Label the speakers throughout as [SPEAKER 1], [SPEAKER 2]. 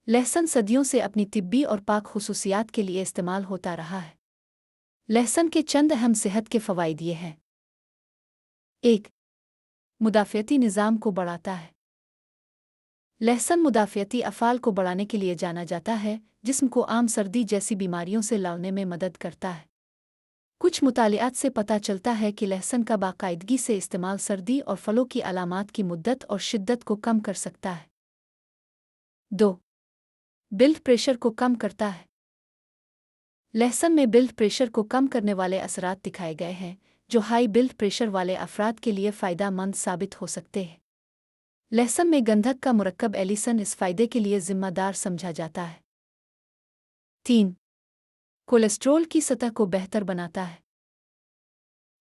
[SPEAKER 1] लहसुन सदियों से अपनी तिब्बी और पाक खुसूसियात के लिए इस्तेमाल होता रहा है। लहसुन के चंद अहम सेहत के फ़वाइद ये हैं। 1. मुदाफ़ियती निज़ाम को बढ़ाता है। लहसुन मुदाफ़ियती अफ़ाल को बढ़ाने के लिए जाना जाता है, जिस्म को आम सर्दी जैसी बीमारियों से लड़ने में मदद करता है। कुछ मुतालिआत से पता चलता है कि लहसुन का बाकायदगी से इस्तेमाल सर्दी और फलों की अलामात की मुद्दत और शिद्दत को कम कर सकता है। 2. ब्लड प्रेशर को कम करता है। लहसुन में ब्लड प्रेशर को कम करने वाले असरात दिखाए गए हैं, जो हाई ब्लड प्रेशर वाले अफराद के लिए फ़ायदेमंद साबित हो सकते हैं। लहसुन में गंधक का मुरक्कब एलिसन इस फ़ायदे के लिए ज़िम्मेदार समझा जाता है। 3. कोलेस्ट्रॉल की सतह को बेहतर बनाता है।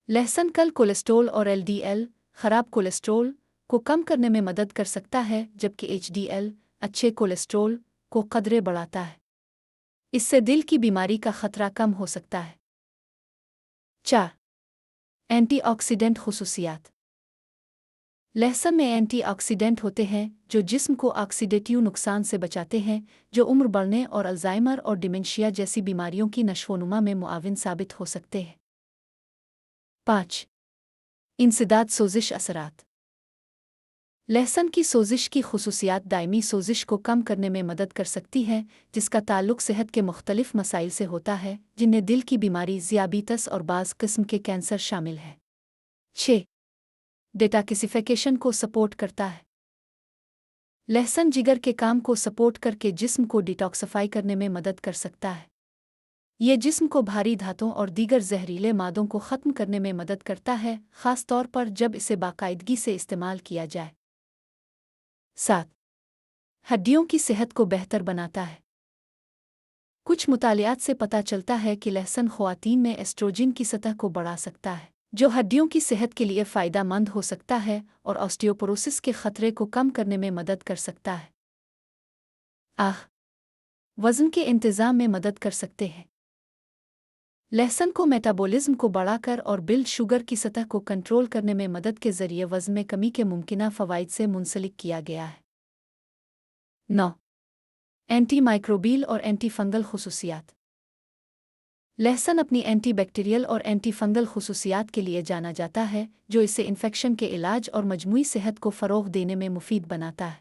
[SPEAKER 1] लहसुन कल कोलेस्ट्रॉल और LDL खराब कोलेस्ट्रॉल को कम करने में मदद कर सकता है, जबकि HDL अच्छे कोलेस्ट्रॉल को कदरे बढ़ाता है। इससे दिल की बीमारी का खतरा कम हो सकता है। 4. एंटीऑक्सीडेंट खुसूसियात। लहसुन में एंटीऑक्सीडेंट होते हैं जो जिस्म को ऑक्सीडेटिव नुकसान से बचाते हैं, जो उम्र बढ़ने और अल्जाइमर और डिमेंशिया जैसी बीमारियों की नशोनुमा में मुआविन साबित हो सकते हैं। 5. इंसदाद सोजिश असरात। लहसुन की सोजिश की खुसूसियात दायमी सोजिश को कम करने में मदद कर सकती है, जिसका ताल्लुक सेहत के मुख्तलिफ मसाइल से होता है, जिनमें दिल की बीमारी, ज़ियाबीतस और बाज़ किस्म के कैंसर शामिल है। 6. डेटॉक्सिफिकेशन को सपोर्ट करता है। लहसुन जिगर के काम को सपोर्ट करके जिस्म को डिटॉक्सिफाई करने में मदद कर सकता है। ये जिस्म को भारी धातुओं और दीगर जहरीले मादों को ख़त्म करने में मदद करता है, ख़ास तौर पर जब इसे बाकायदगी से इस्तेमाल किया जाए। 7. हड्डियों की सेहत को बेहतर बनाता है। कुछ मुतालिआत से पता चलता है कि लहसुन ख़वातीन में एस्ट्रोजन की सतह को बढ़ा सकता है, जो हड्डियों की सेहत के लिए फ़ायदेमंद हो सकता है और ऑस्टियोपोरोसिस के खतरे को कम करने में मदद कर सकता है। वज़न के इंतज़ाम में मदद कर सकते हैं। लहसुन को मेटाबॉलिज्म को बढ़ाकर और ब्लड शुगर की सतह को कंट्रोल करने में मदद के ज़रिए वज़न में कमी के मुमकिना फ़वाइद से मुंसलिक किया गया है। 9. एंटी माइक्रोबियल और एंटी फंगल खुसूसियात। लहसुन अपनी एंटी बैक्टीरियल और एंटी फंगल खुसूसियात के लिए जाना जाता है, जो इसे इन्फेक्शन के इलाज और मजमूई सेहत को फ़रोग़ देने में मुफीद बनाता है।